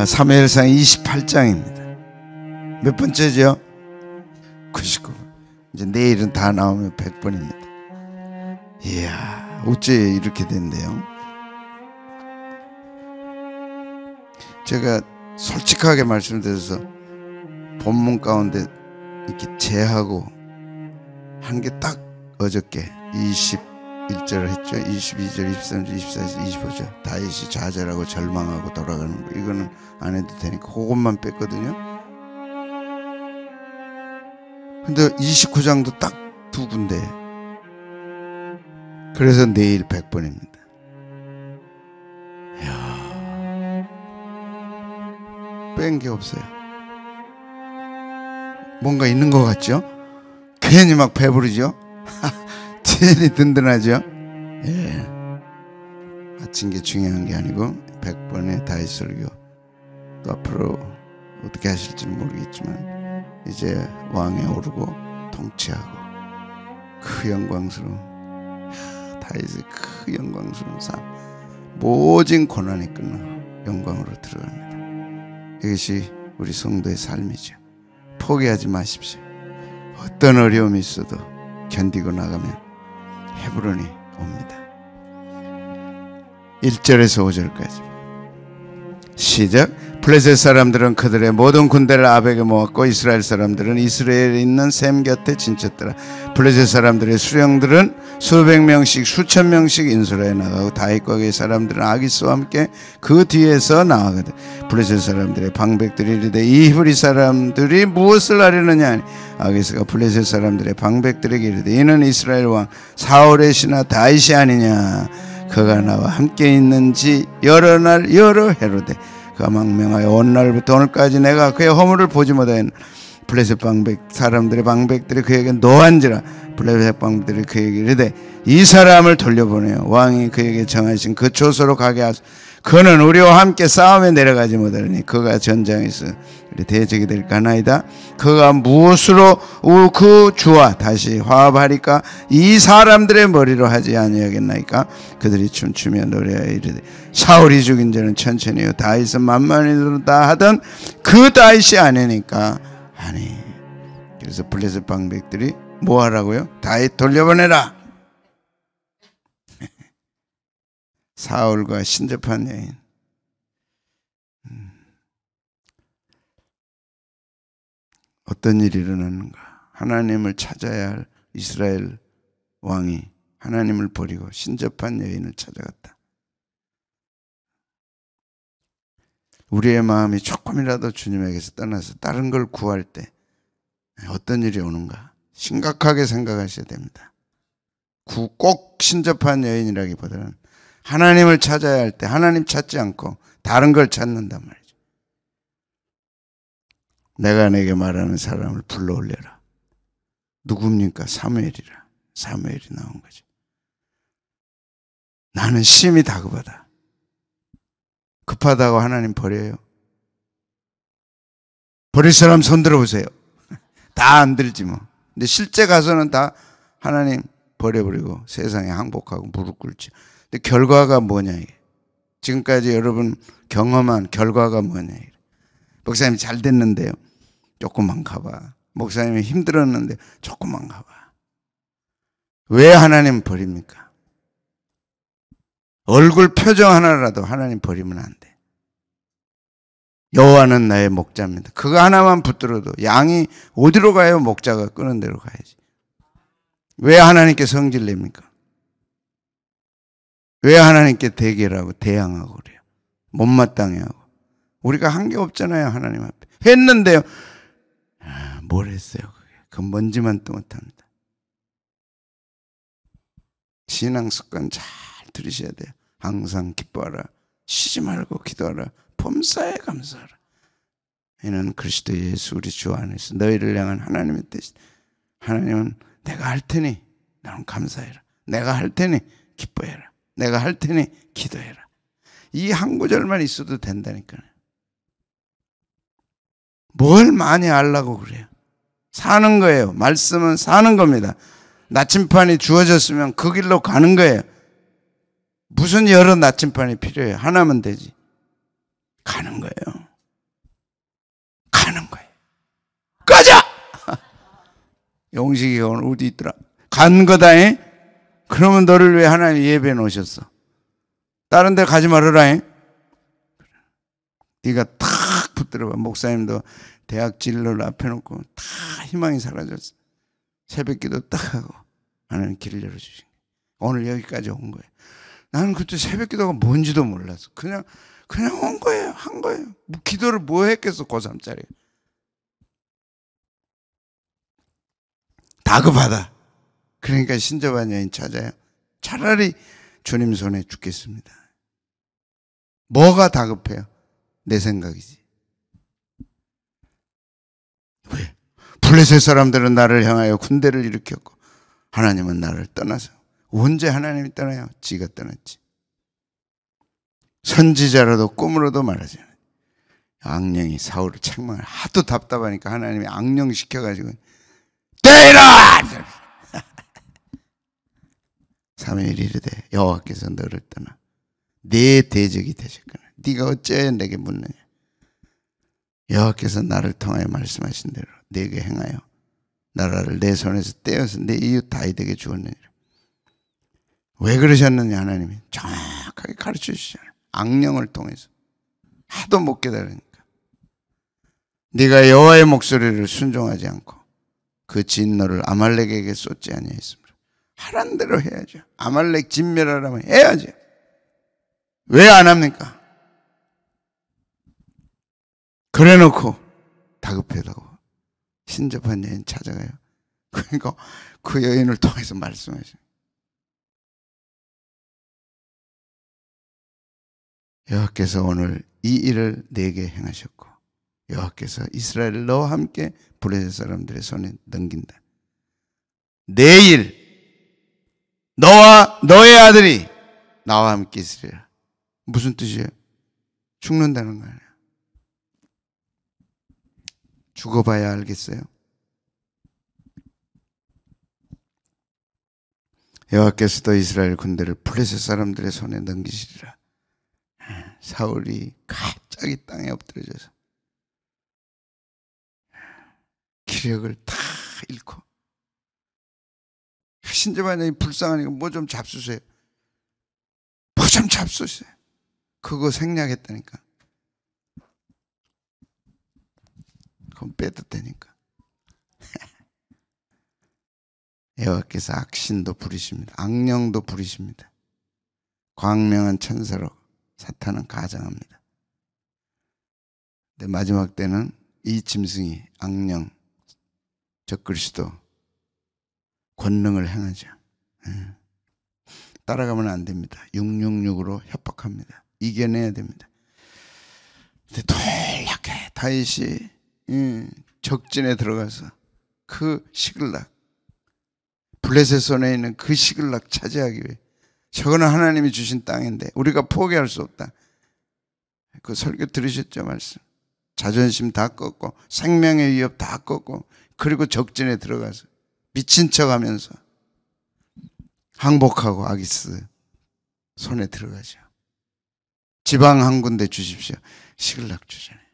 사무엘상 28장입니다. 몇 번째죠? 99번. 이제 내일은 다 나오면 100번입니다. 이야, 어째 이렇게 된대요? 제가 솔직하게 말씀드려서 본문 가운데 이렇게 제하고 한 게 딱 어저께 21절 했죠. 22절, 23절, 24절, 25절 다윗이 좌절하고 절망하고 돌아가는 거, 이거는 안 해도 되니까 그것만 뺐거든요. 근데 29장도 딱 두 군데. 그래서 내일 100번입니다. 이야, 뺀 게 없어요. 뭔가 있는 것 같죠? 괜히 막 배부르죠? 괜히 든든하죠? 예. 마친 게 중요한 게 아니고 100번의 다윗 설교, 또 앞으로 어떻게 하실지는 모르겠지만 이제 왕에 오르고 통치하고 그 영광스러운, 다윗의 그 영광스러운 삶, 모진 고난이 끝나 영광으로 들어갑니다. 이것이 우리 성도의 삶이죠. 포기하지 마십시오. 어떤 어려움이 있어도 견디고 나가면 헤브론이 옵니다. 1절에서 5절까지 시작. 블레셋 사람들은 그들의 모든 군대를 아벡에 모았고 이스라엘 사람들은 이스라엘에 있는 셈 곁에 진쳤더라. 블레셋 사람들의 수령들은 수백 명씩 수천 명씩 인솔하여 나가고 다윗과 그의 사람들은 아기스와 함께 그 뒤에서 나아가거든. 블레셋 사람들의 방백들이 이르되 이 히브리 사람들이 무엇을 하려느냐 하니 아기스가 블레셋 사람들의 방백들에게 이르되 이는 이스라엘 왕 사울의 신하 다윗이 아니냐. 그가 나와 함께 있는지 여러 날 여러 해로되 그가 망명하여 온 날부터 오늘까지 내가 그의 허물을 보지 못하였나. 블레셋 방백 사람들의 방백들이 그에게 노한지라. 블레셋 방백들이 그에게 이르되 이 사람을 돌려보내요. 왕이 그에게 정하신 그 초소로 가게 하소서. 그는 우리와 함께 싸움에 내려가지 못하리니 그가 전장에서 우리 대적이 될까나이다. 그가 무엇으로 그 주와 다시 화합하리까? 이 사람들의 머리로 하지 아니하겠나이까? 그들이 춤추며 노래하여 이르되 사울이 죽인 자는 천천히요 다윗은 만만히다 하던 그 다윗이 아니니까. 아니, 그래서 블레셋 방백들이 뭐 하라고요? 다윗 돌려보내라. 사울과 신접한 여인. 어떤 일이 일어났는가? 하나님을 찾아야 할 이스라엘 왕이 하나님을 버리고 신접한 여인을 찾아갔다. 우리의 마음이 조금이라도 주님에게서 떠나서 다른 걸 구할 때 어떤 일이 오는가? 심각하게 생각하셔야 됩니다. 꼭 신접한 여인이라기보다는 하나님을 찾아야 할 때 하나님 찾지 않고 다른 걸 찾는단 말이죠. 내가 내게 말하는 사람을 불러올려라. 누굽니까? 사무엘이라. 사무엘이 나온 거죠. 나는 심히 다급하다. 급하다고 하나님 버려요? 버릴 사람 손 들어보세요. 다 안 들지 뭐. 근데 실제 가서는 다 하나님 버려버리고 세상에 항복하고 무릎 꿇지. 근데 결과가 뭐냐 이게. 지금까지 여러분 경험한 결과가 뭐냐 이게. 목사님 잘 됐는데요. 조금만 가봐. 목사님이 힘들었는데 조금만 가봐. 왜 하나님 버립니까? 얼굴 표정 하나라도 하나님 버리면 안 돼. 여호와는 나의 목자입니다. 그거 하나만 붙들어도 양이 어디로 가요? 목자가 끄는 대로 가야지. 왜 하나님께 성질 냅니까? 왜 하나님께 대결하고 대항하고 그래요? 못마땅해 하고. 우리가 한 게 없잖아요. 하나님 앞에. 했는데요. 뭘 했어요? 그 뭔지만 또 못합니다. 신앙 습관 잘 들으셔야 돼요. 항상 기뻐하라. 쉬지 말고 기도하라. 범사에 감사하라. 이는 그리스도 예수 우리 주 안에서 너희를 향한 하나님의 뜻이다. 하나님은 내가 할 테니 너는 감사해라. 내가 할 테니 기뻐해라. 내가 할 테니 기도해라. 이 한 구절만 있어도 된다니까요. 뭘 많이 알라고 그래요. 사는 거예요. 말씀은 사는 겁니다. 나침판이 주어졌으면 그 길로 가는 거예요. 무슨 여러 나침판이 필요해요? 하나면 되지. 가는 거예요. 가는 거예요. 꺼져! 용식이가 오늘 어디 있더라? 간 거다잉? 그러면 너를 왜 하나님 예배해 놓으셨어? 다른 데 가지 말아라잉? 네가 탁 붙들어봐. 목사님도 대학 진로를 앞에 놓고 다 희망이 사라졌어. 새벽기도 딱 하고 하나님 길을 열어주신 거예요. 오늘 여기까지 온 거예요. 나는 그때 새벽기도가 뭔지도 몰랐어. 그냥 온 거예요. 한 거예요. 기도를 뭐 했겠어. 고3짜리. 다급하다. 그러니까 신접한 여인 찾아요. 차라리 주님 손에 죽겠습니다. 뭐가 다급해요? 내 생각이지. 왜? 블레셋 사람들은 나를 향하여 군대를 일으켰고 하나님은 나를 떠나서. 언제 하나님이 떠나요? 지가 떠났지. 선지자라도 꿈으로도 말하지 않아요. 악령이 사울을 책망을 하도 답답하니까 하나님이 악령 시켜가지고 때리라! 3일 이르되 여호와께서 너를 떠나 내 대적이 되셨거늘 네가 어찌하여 내게 묻느냐. 여호와께서 나를 통하여 말씀하신 대로 내게 행하여 나라를 내 손에서 떼어서 내 이웃 다윗에게 주었느니라. 왜 그러셨느냐. 하나님이 정확하게 가르쳐 주시잖아요. 악령을 통해서. 하도 못 깨달으니까. 네가 여호와의 목소리를 순종하지 않고 그 진노를 아말렉에게 쏟지 아니하였으므로. 하란 대로 해야죠. 아말렉 진멸하라면 해야죠. 왜 안 합니까? 그래 놓고 다급해다고 신접한 여인 찾아가요. 그러니까 그 여인을 통해서 말씀하셔요. 여호와께서 오늘 이 일을 내게 행하셨고 여호와께서 이스라엘을 너와 함께 블레셋 사람들의 손에 넘긴다. 내일 너와 너의 아들이 나와 함께 있으리라. 무슨 뜻이에요? 죽는다는 거 아니에요. 죽어봐야 알겠어요. 여호와께서도 이스라엘 군대를 블레셋 사람들의 손에 넘기시리라. 사울이 갑자기 땅에 엎드려져서 기력을 다 잃고 신접한 불쌍하니까 뭐 좀 잡수세요. 뭐 좀 잡수세요. 그거 생략했다니까. 그건 빼도 되니까. 여호와께서 악신도 부리십니다. 악령도 부리십니다. 광명한 천사로 사탄은 가장합니다. 근데 마지막 때는 이 짐승이 악령, 적그리스도 권능을 행하죠. 따라가면 안 됩니다. 666으로 협박합니다. 이겨내야 됩니다. 근데 돌략해 다윗이 적진에 들어가서 그 시글락, 블레셋 손에 있는 그 시글락 차지하기 위해. 저거는 하나님이 주신 땅인데 우리가 포기할 수 없다. 그 설교 들으셨죠? 말씀. 자존심 다 꺾고 생명의 위협 다 꺾고 그리고 적진에 들어가서 미친 척하면서 항복하고 아기스 손에 들어가죠. 지방 한 군데 주십시오. 시글락 주잖아요.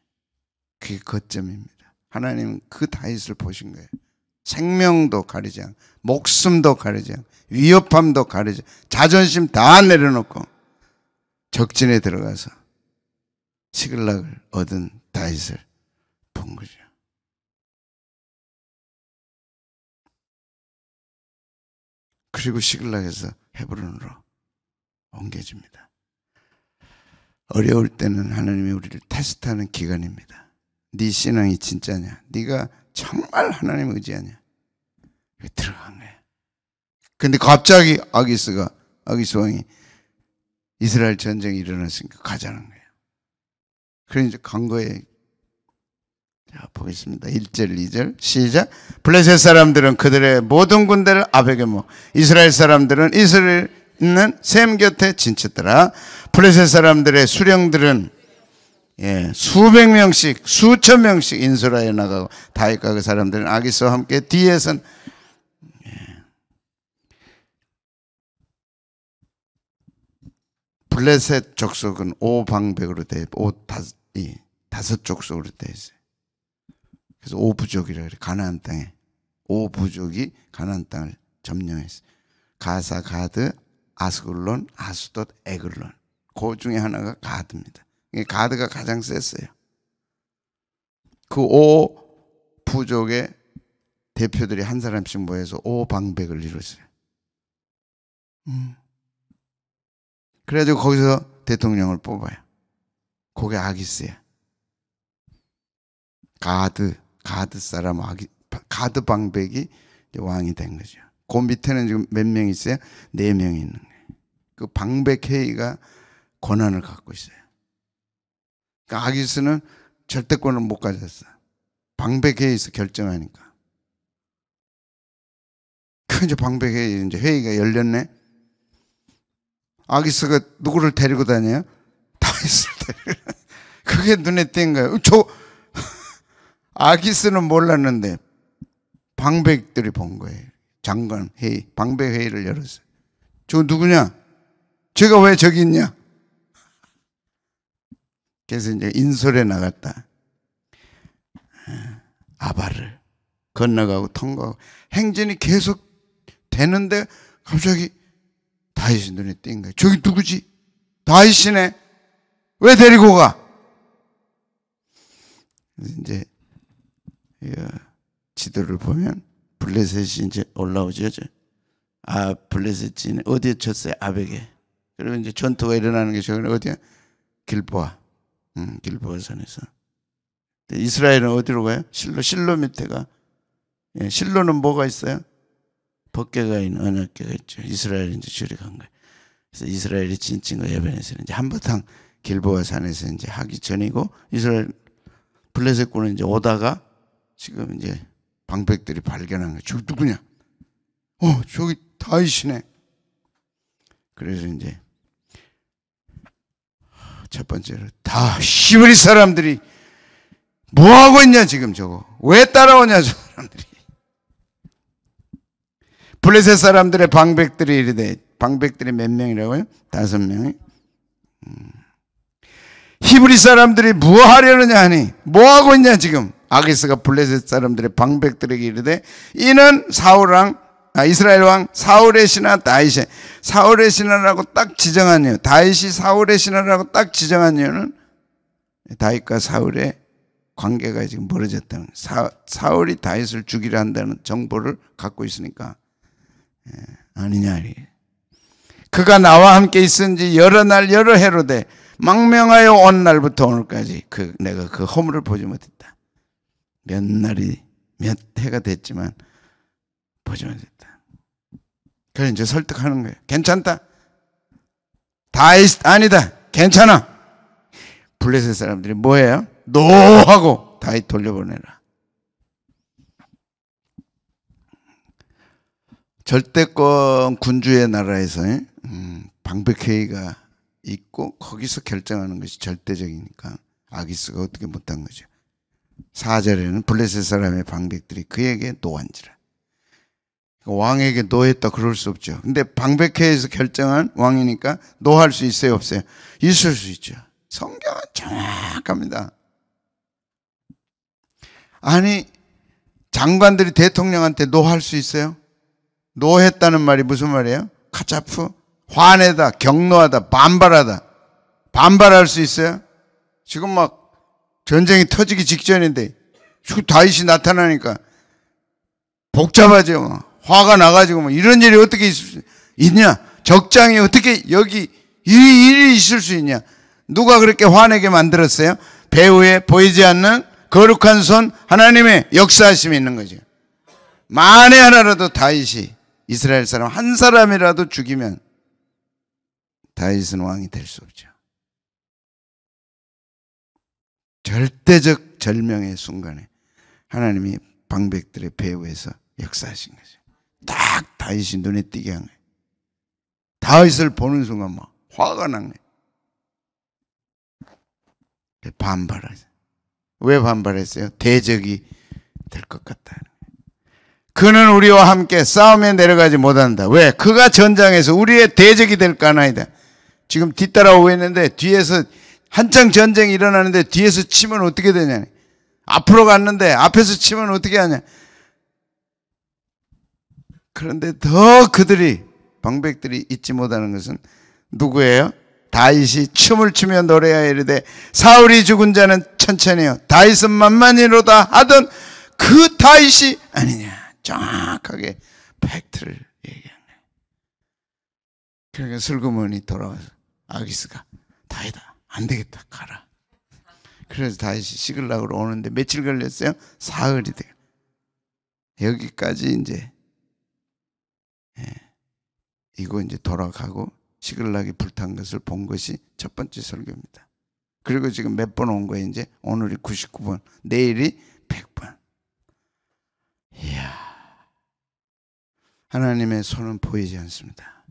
그게 거점입니다. 하나님은 그 다윗을 보신 거예요. 생명도 가리지 않고 목숨도 가리지 않고 위협함도 가리지 않고 자존심 다 내려놓고 적진에 들어가서 시글락을 얻은 다윗을 본 거죠. 그리고 시글락에서 헤브론으로 옮겨집니다. 어려울 때는 하나님이 우리를 테스트하는 기간입니다. 네 신앙이 진짜냐? 네가 정말 하나님 의지하냐? 들어간 거야. 근데 갑자기 아기스 왕이 이스라엘 전쟁이 일어났으니까 가자는 거예요. 그래서 이제 간 거예요. 자, 보겠습니다. 1절, 2절 시작. 블레셋 사람들은 그들의 모든 군대를 아벡에 모아 이스라엘 사람들은 이스라엘 있는 셈 곁에 진쳤더라. 블레셋 사람들의 수령들은 수백 명씩 수천 명씩 인솔하여 나가고 다윗과 그 사람들은 아기스와 함께 뒤에선 블레셋 족속은 5방백으로 되어 다섯 족속으로 되어 있어요. 그래서 5부족이라 그래. 가나안 땅에 5부족이 가나안 땅을 점령했어요. 가사, 가드, 아스글론, 아스돗, 에글론. 그 중에 하나가 가드입니다. 가드가 가장 셌어요. 그 5부족의 대표들이 한 사람씩 모여서 5방백을 이뤘어요. 그래가지고 거기서 대통령을 뽑아요. 그게 아기스야. 가드 사람 가드 방백이 왕이 된 거죠. 그 밑에는 지금 몇 명 있어요? 4명이 있는 거예요. 그 방백회의가 권한을 갖고 있어요. 그러니까 아기스는 절대권을 못 가졌어. 방백회의에서 결정하니까. 그 이제 방백회의 이제 회의가 열렸네. 아기스가 누구를 데리고 다녀요? 다윗을 데리고. 그게 눈에 띈 거예요. 아기스는 몰랐는데 방백들이 본 거예요. 장관 회의, 방백 회의를 열었어요. 저 누구냐? 제가 왜 저기 있냐? 그래서 이제 인솔에 나갔다. 아바를 건너가고 통과하고 행진이 계속 되는데 갑자기 다윗이 눈에 띈 거예요. 저기 누구지? 다윗이네. 왜 데리고 가? 이제 지도를 보면 블레셋이 이제 올라오죠. 블레셋이 어디에 쳤어요? 아벡에. 그리고 이제 전투가 일어나는 게 저기 어디야? 길보아. 길보아 산에서. 이스라엘은 어디로 가요? 실로 밑에가. 실로는 뭐가 있어요? 법궤가 있는 언약궤가 있죠. 이스라엘이 이제 저리 간 거예요. 그래서 이스라엘이 진친과 예배에서는 이제 한바탕 길보아 산에서 이제 하기 전이고, 이스라엘 블레셋군은 이제 오다가 지금 이제 방백들이 발견한 거예요. 저기 누구냐? 저기 다윗이네. 그래서 이제 첫 번째로 다 히브리 사람들이 뭐 하고 있냐 지금 저거 왜 따라오냐 저 사람들이. 블레셋 사람들의 방백들이 이르되, 방백들이 몇 명이라고요? 5명이. 히브리 사람들이 뭐 하려느냐 하니 뭐 하고 있냐 지금. 아기스가 블레셋 사람들의 방백들에게 이르되, 이는 이스라엘 왕 사울의 신하 다윗의, 사울의 신하라고 딱 지정한 이유, 다윗이 사울의 신하라고 딱 지정한 이유는 다윗과 사울의 관계가 지금 멀어졌다는 거예요. 사울이 다윗을 죽이려 한다는 정보를 갖고 있으니까. 아니냐. 그가 나와 함께 있은지 여러 날 여러 해로 돼 망명하여 온 날부터 오늘까지 내가 그 허물을 보지 못했다. 몇 날이 몇 해가 됐지만 보지 못했다. 그래서 이제 설득하는 거예요. 괜찮다. 다윗 아니다. 괜찮아. 블레셋 사람들이 뭐예요? 노하고 다윗 돌려보내라. 절대권 군주의 나라에서 방백회의가 있고 거기서 결정하는 것이 절대적이니까 아기스가 어떻게 못한 거죠. 4절에는 블레셋 사람의 방백들이 그에게 노한지라. 왕에게 노했다 그럴 수 없죠. 근데 방백회의에서 결정한 왕이니까 노할 수 있어요 없어요? 있을 수 있죠. 성경은 정확합니다. 아니 장관들이 대통령한테 노할 수 있어요? 노했다는 말이 무슨 말이에요? 카차프, 화내다, 경노하다, 반발하다. 반발할 수 있어요? 지금 막 전쟁이 터지기 직전인데 다윗이 나타나니까 복잡하죠. 화가 나가지고 이런 일이 어떻게 있냐? 적장이 어떻게 여기 일이 있을 수 있냐? 누가 그렇게 화내게 만들었어요? 배후에 보이지 않는 거룩한 손 하나님의 역사하심이 있는 거죠. 만에 하나라도 다윗이 이스라엘 사람 한 사람이라도 죽이면 다윗은 왕이 될 수 없죠. 절대적 절명의 순간에 하나님이 방백들의 배후에서 역사하신 거죠. 딱 다윗이 눈에 띄게 한 거예요. 다윗을 보는 순간 막 화가 난 거예요. 반발하죠. 왜 반발했어요? 대적이 될 것 같다. 그는 우리와 함께 싸움에 내려가지 못한다. 왜? 그가 전장에서 우리의 대적이 될까 하나이다. 지금 뒤따라오고 있는데 뒤에서 한창 전쟁이 일어나는데 뒤에서 치면 어떻게 되냐. 앞으로 갔는데 앞에서 치면 어떻게 하냐. 그런데 더 그들이 방백들이 잊지 못하는 것은 누구예요? 다윗이 춤을 추며 노래하여 이르되 사울이 죽은 자는 천천히요 다윗은 만만히로다 하던 그 다윗이 아니냐. 정확하게 팩트를 얘기한 거예요. 그러니까 슬그머니 돌아와서 아기스가 다윗아 안 되겠다 가라. 그래서 다윗이 시글락으로 오는데 며칠 걸렸어요? 사흘이 돼요. 여기까지 이제 이거 이제 돌아가고 시글락이 불탄 것을 본 것이 첫 번째 설교입니다. 그리고 지금 몇 번 온 거예요? 이제 오늘이 99번, 내일이 100번. 이야, 하나님의 손은 보이지 않습니다.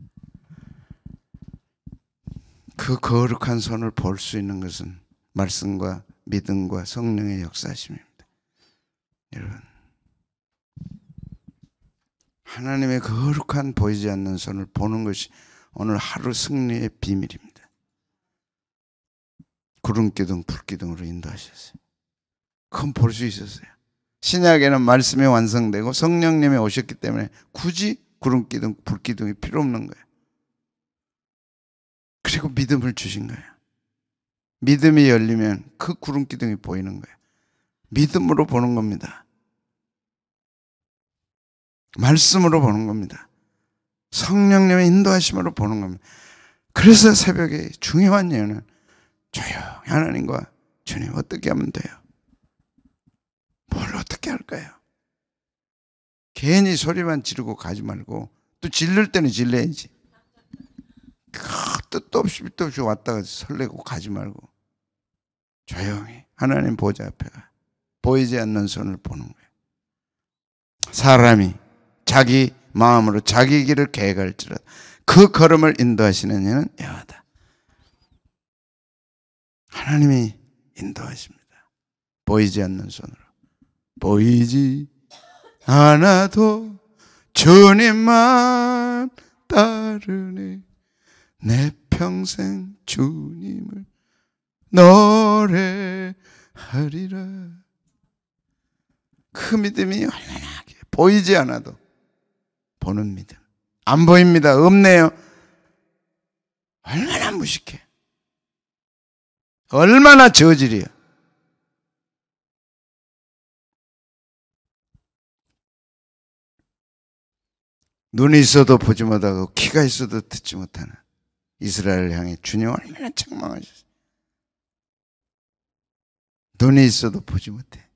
그 거룩한 손을 볼 수 있는 것은 말씀과 믿음과 성령의 역사심입니다. 여러분, 하나님의 거룩한 보이지 않는 손을 보는 것이 오늘 하루 승리의 비밀입니다. 구름기둥, 불기둥으로 인도하셨어요. 그건 볼 수 있었어요. 신약에는 말씀이 완성되고 성령님이 오셨기 때문에 굳이 구름기둥, 불기둥이 필요 없는 거예요. 그리고 믿음을 주신 거예요. 믿음이 열리면 그 구름기둥이 보이는 거예요. 믿음으로 보는 겁니다. 말씀으로 보는 겁니다. 성령님의 인도하심으로 보는 겁니다. 그래서 새벽에 중요한 예는 조용히 하나님과 주님 어떻게 하면 돼요? 뭘 어떻게 할까요? 괜히 소리만 지르고 가지 말고 또 질를 때는 질러야지. 뜻도 없이 밑도 없이 왔다가 설레고 가지 말고 조용히 하나님 보좌 앞에 가 보이지 않는 손을 보는 거예요. 사람이 자기 마음으로 자기 길을 계획할지라도 그 걸음을 인도하시는 이는 여호와다. 하나님이 인도하십니다. 보이지 않는 손으로. 보이지 않아도 주님만 따르네. 내 평생 주님을 노래하리라. 그 믿음이 얼마나 보이지 않아도 보는 믿음. 안 보입니다. 없네요. 얼마나 무식해. 얼마나 저질이야. 눈이 있어도 보지 못하고 귀가 있어도 듣지 못하는 이스라엘을 향해 주님 얼마나 책망하셨어요. 눈이 있어도 보지 못해.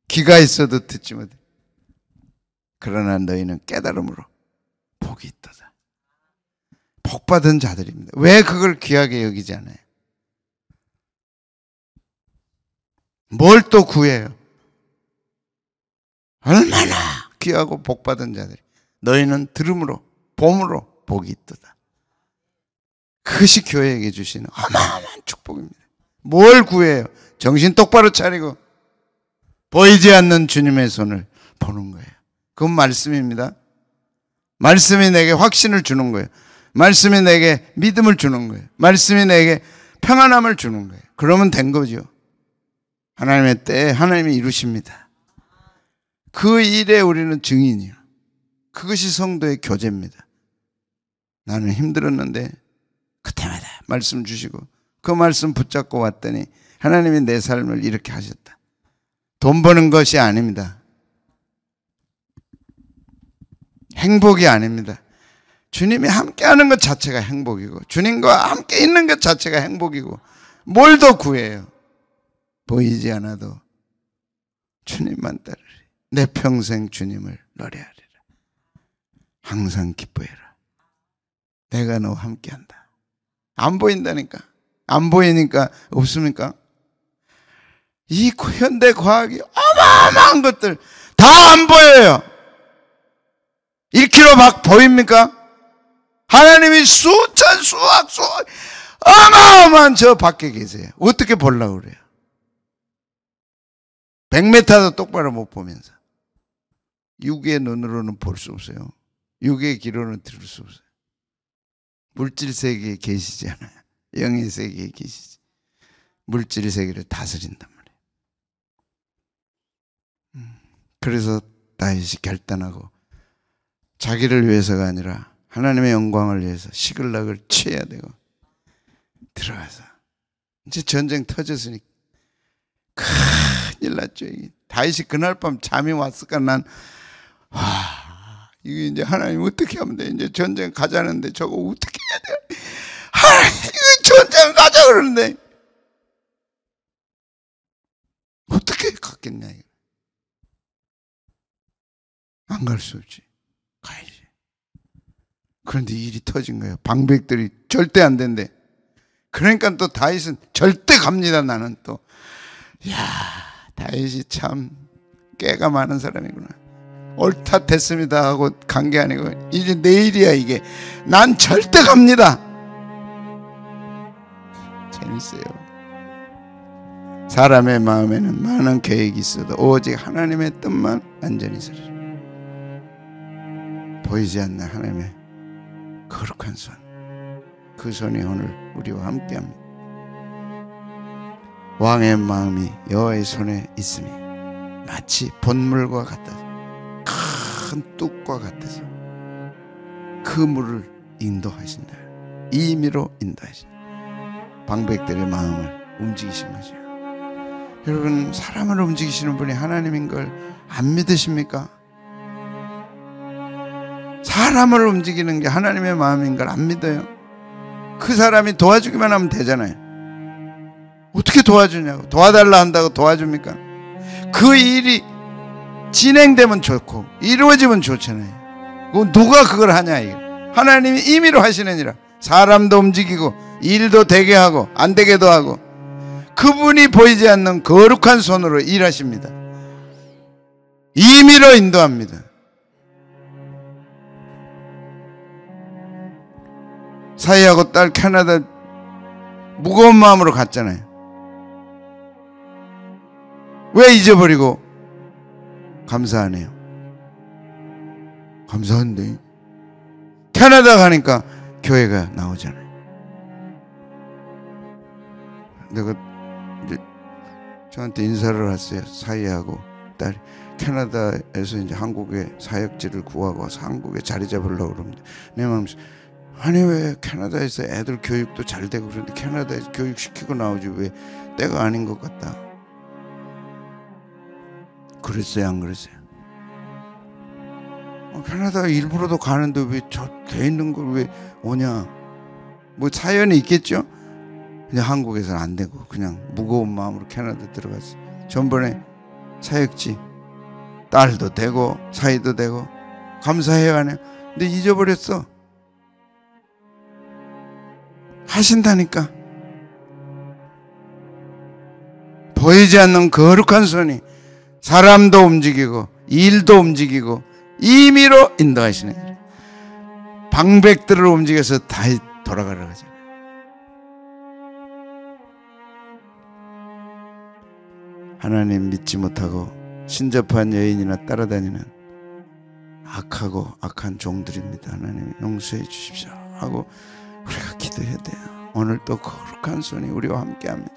귀가 있어도 듣지 못해. 그러나 너희는 깨달음으로 복이 있도다. 복받은 자들입니다. 왜 그걸 귀하게 여기지 않아요? 뭘 또 구해요? 얼마나 귀하고 복받은 자들이. 너희는 들음으로 봄으로 복이 있도다. 그것이 교회에게 주시는 어마어마한 축복입니다. 뭘 구해요? 정신 똑바로 차리고 보이지 않는 주님의 손을 보는 거예요. 그건 말씀입니다. 말씀이 내게 확신을 주는 거예요. 말씀이 내게 믿음을 주는 거예요. 말씀이 내게 평안함을 주는 거예요. 그러면 된 거죠. 하나님의 때에 하나님이 이루십니다. 그 일에 우리는 증인이요. 그것이 성도의 교제입니다. 나는 힘들었는데 그때마다 말씀 주시고 그 말씀 붙잡고 왔더니 하나님이 내 삶을 이렇게 하셨다. 돈 버는 것이 아닙니다. 행복이 아닙니다. 주님이 함께하는 것 자체가 행복이고 주님과 함께 있는 것 자체가 행복이고 뭘 더 구해요? 보이지 않아도 주님만 따르리. 내 평생 주님을 노래하리라. 항상 기뻐해라. 내가 너와 함께한다. 안 보인다니까. 안 보이니까 없습니까? 이 현대 과학이 어마어마한 것들 다 안 보여요. 1km 밖 보입니까? 하나님이 수천 수억 어마어마한 저 밖에 계세요. 어떻게 보려고 그래요? 100m도 똑바로 못 보면서 육의 눈으로는 볼 수 없어요. 육의 귀로는 들을 수 없어요. 물질 세계에 계시지 않아요. 영의 세계에 계시지. 물질 세계를 다스린단 말이에요. 그래서 다윗이 결단하고 자기를 위해서가 아니라 하나님의 영광을 위해서 시글락을 취해야 되고 들어가서 이제 전쟁 터졌으니까 큰일 났죠. 다윗이 그날 밤 잠이 왔을까? 이게 이제 하나님 어떻게 하면 돼? 이제 전쟁 가자는데 저거 어떻게 해야 돼? 하나님 이거 전쟁 가자 그러는데 어떻게 갔겠냐? 안 갈 수 없지. 가야지. 그런데 일이 터진 거예요. 방백들이 절대 안 된대. 그러니까 또 다윗은 절대 갑니다. 나는 또 다윗이 참 깨가 많은 사람이구나. 옳다 됐습니다 하고 간 게 아니고 이제 내일이야. 이게 난 절대 갑니다. 재밌어요. 사람의 마음에는 많은 계획이 있어도 오직 하나님의 뜻만 안전히 서리라. 보이지 않는 하나님의 거룩한 손, 그 손이 오늘 우리와 함께합니다. 왕의 마음이 여호와의 손에 있음이 마치 본물과 같아서 큰 뚝과 같아서 그 물을 인도하신다. 임의로 인도하신다. 방백들의 마음을 움직이신 거죠. 여러분, 사람을 움직이시는 분이 하나님인 걸 안 믿으십니까? 사람을 움직이는 게 하나님의 마음인 걸 안 믿어요. 그 사람이 도와주기만 하면 되잖아요. 어떻게 도와주냐고. 도와달라 한다고 도와줍니까? 그 일이 진행되면 좋고 이루어지면 좋잖아요. 누가 그걸 하냐. 이거 하나님이 임의로 하시는 일이라. 사람도 움직이고 일도 되게 하고 안 되게도 하고 그분이 보이지 않는 거룩한 손으로 일하십니다. 임의로 인도합니다. 사이하고 딸 캐나다 무거운 마음으로 갔잖아요. 왜 잊어버리고 감사하네요. 감사한데 캐나다 가니까 교회가 나오잖아요. 내가 이제 저한테 인사를 왔어요. 사이하고 딸이 캐나다에서 이제 한국에 사역지를 구하고 와서 한국에 자리 잡으려고 그럽니다. 내 마음속에 아니 왜 캐나다에서 애들 교육도 잘 되고 그런데 캐나다에서 교육시키고 나오지 왜 때가 아닌 것 같다. 그랬어요, 안 그랬어요? 캐나다 일부러도 가는데 왜 저 돼 있는 걸 왜 오냐? 뭐 사연이 있겠죠? 근데 한국에서는 안 되고 그냥 무거운 마음으로 캐나다 들어갔어요. 전번에 사역지 딸도 되고 사이도 되고 감사해요 안 해요? 근데 잊어버렸어. 하신다니까. 보이지 않는 거룩한 손이 사람도 움직이고 일도 움직이고 임의로 인도하시는 방백들을 움직여서 다 돌아가라고 하잖아요. 하나님 믿지 못하고 신접한 여인이나 따라다니는 악하고 악한 종들입니다. 하나님 용서해 주십시오 하고 우리가 기도해야 돼요. 오늘 또 거룩한 손이 우리와 함께합니다.